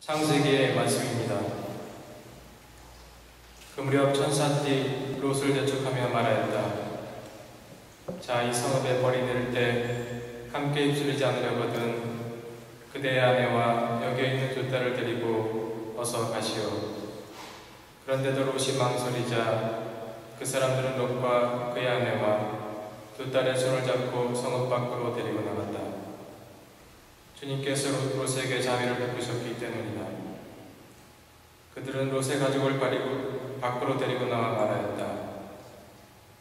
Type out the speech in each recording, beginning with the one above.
창세기의 말씀입니다. 그 무렵 천사들이 롯을 대적하며 말하였다. 자, 이 성읍에 벌이 낼 때 함께 휩쓸리지 않으려거든 그대의 아내와 여기에 있는 두 딸을 데리고 어서 가시오. 그런데도 롯이 망설이자 그 사람들은 롯과 그의 아내와 두 딸의 손을 잡고 성읍 밖으로 데리고 나갔다. 주님께서 롯에게 자비를 베푸셨기 때문이다. 그들은 롯의 가족을 가리고 밖으로 데리고 나와 말하였다.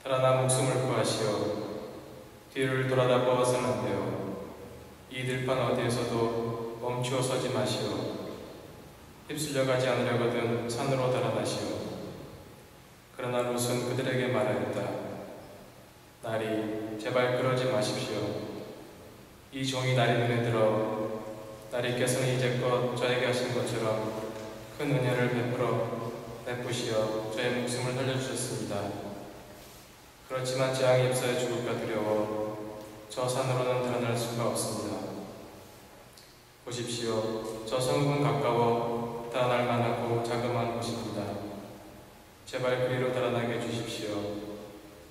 달아나 목숨을 구하시오. 뒤를 돌아다보아서는 안 돼요. 이 들판 어디에서도 멈추어 서지 마시오. 휩쓸려 가지 않으려거든 산으로 달아나시오. 그러나 롯은 그들에게 말하였다. 나리, 제발 그러지 마십시오. 이 종이 나리 눈에 들어 나리께서는 이제껏 저에게 하신 것처럼 큰 은혜를 베푸시어 저의 목숨을 살려주셨습니다. 그렇지만 재앙이 휩싸여 죽을까 두려워 저 산으로는 달아날 수가 없습니다. 보십시오. 저 성읍은 가까워 달아날 만하고 자그마한 곳입니다. 제발 그리로 달아나게 해주십시오.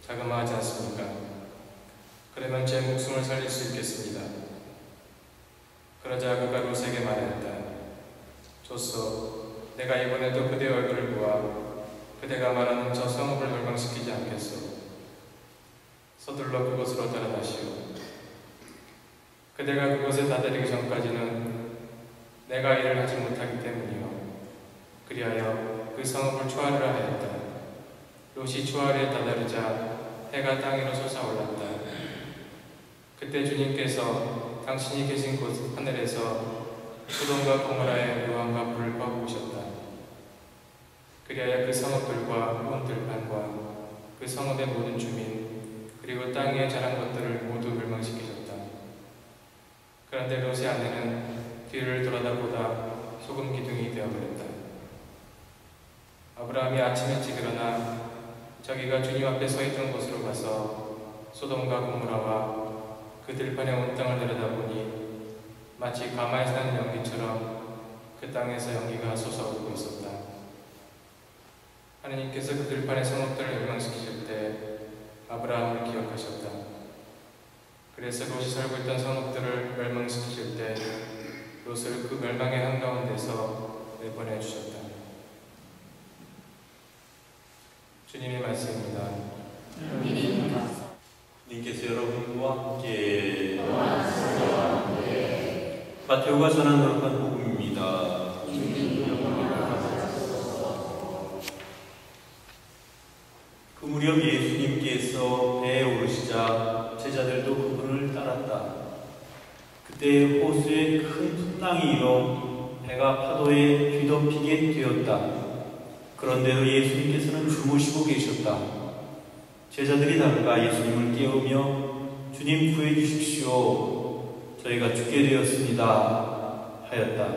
자그마하지 않습니까? 그러면 제 목숨을 살릴 수 있겠습니다. 그러자 그가 롯에게 말했다. 좋소. 내가 이번에도 그대의 얼굴을 보아 그대가 말하는 저 성읍을 멸망시키지 않겠소. 서둘러 그곳으로 달아나시오. 그대가 그곳에 다다르기 전까지는 내가 일을 하지 못하기 때문이요. 그리하여 그 성읍을 초하리라 하였다. 롯이 초하리에 다다르자 해가 땅 위로 솟아올랐다. 그때 주님께서 당신이 계신 곳 하늘에서 소돔과 고모라의 요한과 불을 퍼부으셨다. 그리하여 그 성읍들과 온 들판과 그 성읍의 모든 주민 그리고 땅 위에 자란 것들을 모두 멸망시키셨다. 그런데 롯의 아내는 뒤를 돌아다보다 소금 기둥이 되어버렸다. 아브라함이 아침 일찍 일어나 자기가 주님 앞에 서 있던 곳으로 가서 소돔과 고모라와 그 들판에 온 땅을 내려다보니 마치 가마에서 나는 연기처럼 그 땅에서 연기가 솟아오르고 있었다. 하느님께서 그 들판의 성읍들을 멸망시키실 때 아브라함을 기억하셨다. 그래서 롯이 살고 있던 성읍들을 멸망시키실 때 롯을 그 멸망의 한가운데서 내보내 주셨다. 주님의 말씀입니다. 주님께서 여러분과 함께 마태오가 전한 거룩한 복음입니다. 그 무렵 예수님께서 배에 오르시자 제자들도 그분을 따랐다. 그때 호수에 큰 풍랑이 일어 배가 파도에 뒤덮이게 되었다. 그런데도 예수님께서는 주무시고 계셨다. 제자들이 다가가 예수님을 깨우며 주님 구해 주십시오. 저희가 죽게 되었습니다. 하였다.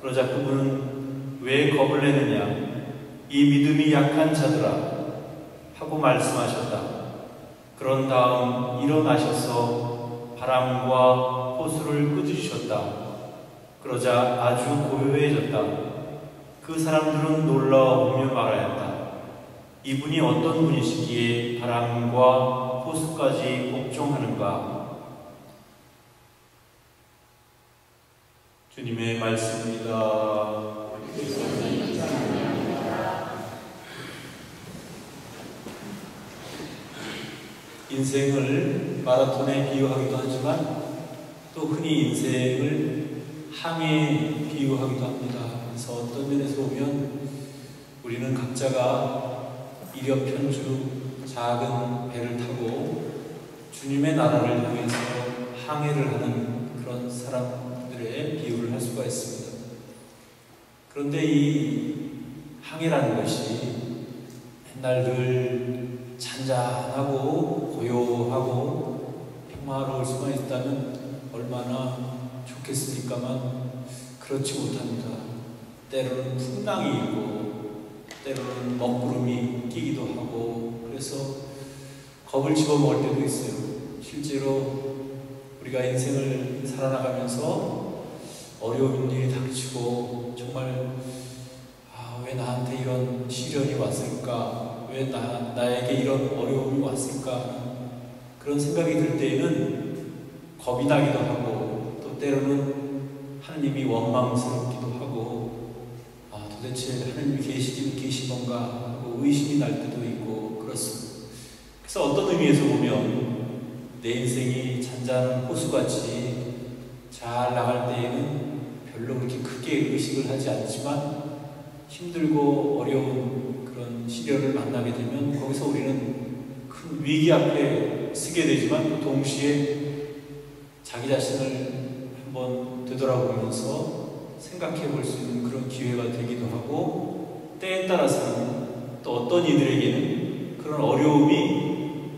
그러자 그분은 왜 겁을 내느냐? 이 믿음이 약한 자들아. 하고 말씀하셨다. 그런 다음 일어나셔서 바람과 호수를 끄주셨다. 그러자 아주 고요해졌다. 그 사람들은 놀라워보며 말하였다. 이분이 어떤 분이시기에 바람과 호수까지 복종하는가? 주님의 말씀입니다. 인생을 마라톤에 비유하기도 하지만 또 흔히 인생을 항해에 비유하기도 합니다. 그래서 어떤 면에서 보면 우리는 각자가 이력편주 작은 배를 타고 주님의 나라를 향해서 항해를 하는 그런 사람들의 비유를 할 수가 있습니다. 그런데 이 항해라는 것이 맨날 늘 잔잔하고 고요하고 평화로울 수만 있다면 얼마나 좋겠습니까만 그렇지 못합니다. 때로는 풍랑이 있고 때로는 먹구름이 끼기도 하고 그래서 겁을 집어먹을 때도 있어요. 실제로 우리가 인생을 살아나가면서 어려운 일이 닥치고 정말 왜 나한테 이런 시련이 왔을까? 왜 나에게 이런 어려움이 왔을까? 그런 생각이 들 때에는 겁이 나기도 하고 또 때로는 하느님이 원망스럽기도 하고 도대체 하느님이 계시긴 계신 건가 하고 의심이 날 때도 있고 그렇습니다. 그래서 어떤 의미에서 보면 내 인생이 잔잔한 호수같이 잘 나갈 때에는 별로 그렇게 크게 의식을 하지 않지만 힘들고 어려운 그런 시련을 만나게 되면 거기서 우리는 큰 위기 앞에 서게 되지만 또 동시에 자기 자신을 한번 되돌아보면서 생각해 볼 수 있는 그런 기회가 되기도 하고 때에 따라서는 또 어떤 이들에게는 그런 어려움이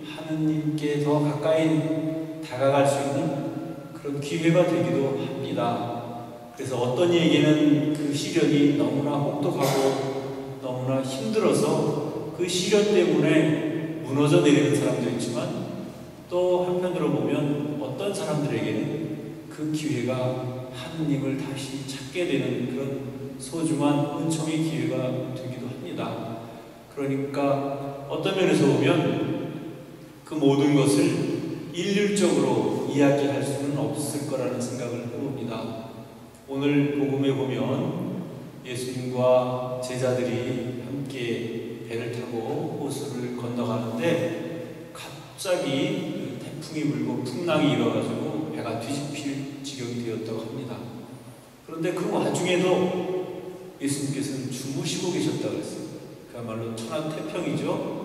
하느님께 더 가까이 다가갈 수 있는 그런 기회가 되기도 합니다. 그래서 어떤 이에게는 그 시련이 너무나 혹독하고 너무나 힘들어서 그 시련 때문에 무너져 내리는 사람도 있지만 또 한편으로 보면 어떤 사람들에게는 그 기회가 하느님을 다시 찾게 되는 그런 소중한 은총의 기회가 되기도 합니다. 그러니까 어떤 면에서 보면 그 모든 것을 일률적으로 이야기할 수는 없을 거라는 생각을 해봅니다. 오늘 복음에 보면 예수님과 제자들이 함께 배를 타고 호수를 건너가는데 갑자기 태풍이 불고 풍랑이 일어가지고 배가 뒤집힐 지경이 되었다고 합니다. 그런데 그 와중에도 예수님께서는 주무시고 계셨다고 했어요. 그야말로 천하태평이죠.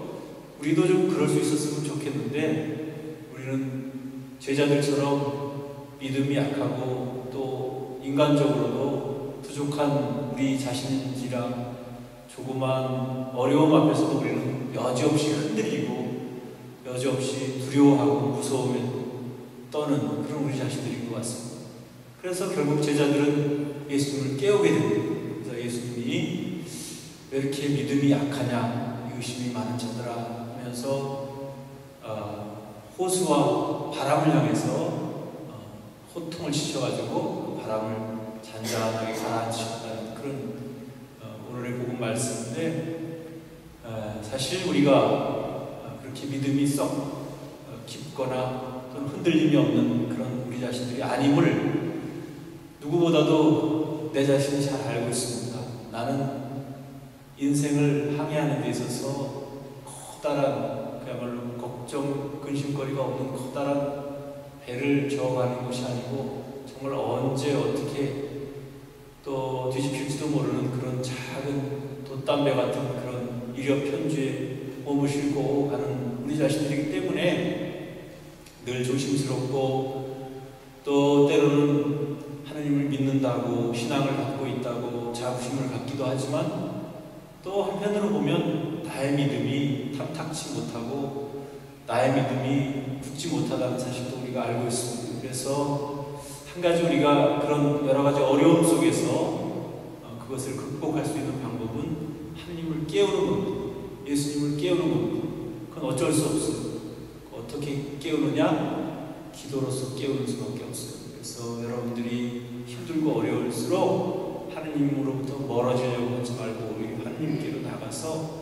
우리도 좀 그럴 수 있었으면 좋겠는데 우리는 제자들처럼 믿음이 약하고 또 인간적으로도 부족한 우리 자신인지라 조그만 어려움 앞에서도 우리는 여지없이 흔들리고 여지없이 두려워하고 무서움에 떠는 그런 우리 자신들인 것 같습니다. 그래서 결국 제자들은 예수님을 깨우게 됩니다. 그래서 예수님이 왜 이렇게 믿음이 약하냐 의심이 많은 자들아 하면서 호수와 바람을 향해서 호통을 치셔가지고 그 바람을 잔잔하게 가라앉히셨다는 그런 오늘의 복음 말씀인데 사실 우리가 그렇게 믿음이 썩 깊거나 또는 흔들림이 없는 그런 우리 자신들이 아님을 누구보다도 내 자신이 잘 알고 있습니다. 나는 인생을 항해하는 데 있어서 커다란 그야말로 걱정, 근심거리가 없는 커다란 배를 저어가는 것이 아니고 정말 언제 어떻게 또 뒤집힐지도 모르는 그런 작은 돛담배 같은 그런 일협편주에 몸을 싣고 가는 우리 자신들이기 때문에 늘 조심스럽고 또 때로는 하나님을 믿는다고 신앙을 갖고 있다고 자부심을 갖기도 하지만 또 한편으로 보면 나의 믿음이 탐탁치 못하고 나의 믿음이 굳지 못하다는 사실도 우리가 알고 있습니다. 그래서 한 가지 우리가 그런 여러 가지 어려움 속에서 그것을 극복할 수 있는 방법은 하나님을 깨우는 겁니다. 예수님을 깨우는 겁니다. 그건 어쩔 수 없어요. 어떻게 깨우느냐? 기도로서 깨우는 수밖에 없어요. 그래서 여러분들이 힘들고 어려울수록 하나님으로부터 멀어지려고 하지 말고 우리 하나님께로 나가서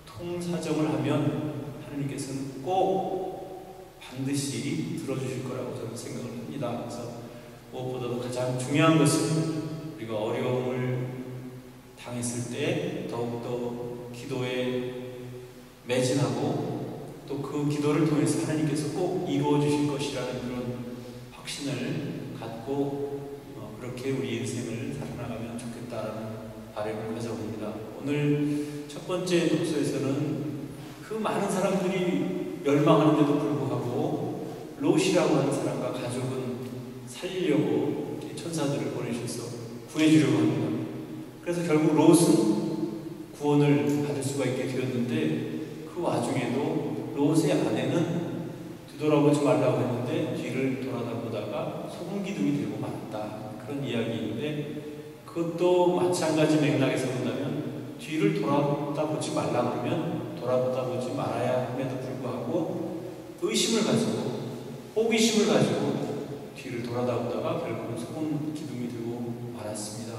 통사정을 하면 하나님께서는 꼭 반드시 들어주실 거라고 저는 생각을 합니다. 그래서 무엇보다도 가장 중요한 것은 우리가 어려움을 당했을 때 더욱더 기도에 매진하고 또 그 기도를 통해서 하나님께서 꼭 이루어 주실 것이라는 그런 확신을 갖고 그렇게 우리 인생을 살아나가면 좋겠다라는 바람을 가져봅니다. 오늘 첫 번째 독서에서는 그 많은 사람들이 멸망하는데도 불구하고 롯이라고 하는 사람과 가족은 살리려고 천사들을 보내셔서 구해주려고 합니다. 그래서 결국 롯은 구원을 받을 수가 있게 되었는데 그 와중에도 롯의 아내는 뒤돌아보지 말라고 했는데 뒤를 돌아다보다가 소금기둥이 되고 말았다. 그런 이야기인데 그것도 마찬가지 맥락에서 본다면 뒤를 돌아보지 말라 그러면 돌아보지 말아야 함에도 불구하고 의심을 가지고 호기심을 가지고 뒤를 돌아다보다가 결국은 소금 기둥이 되고 말았습니다.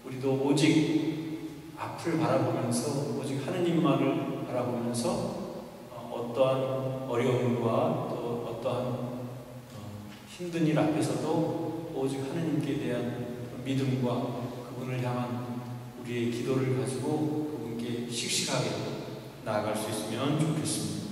우리도 오직 앞을 바라보면서 오직 하느님만을 바라보면서 어떠한 어려움과 또 어떠한 힘든 일 앞에서도 오직 하느님께 대한 믿음과 그분을 향한 우리의 기도를 가지고 그분께 씩씩하게 나아갈 수 있으면 좋겠습니다.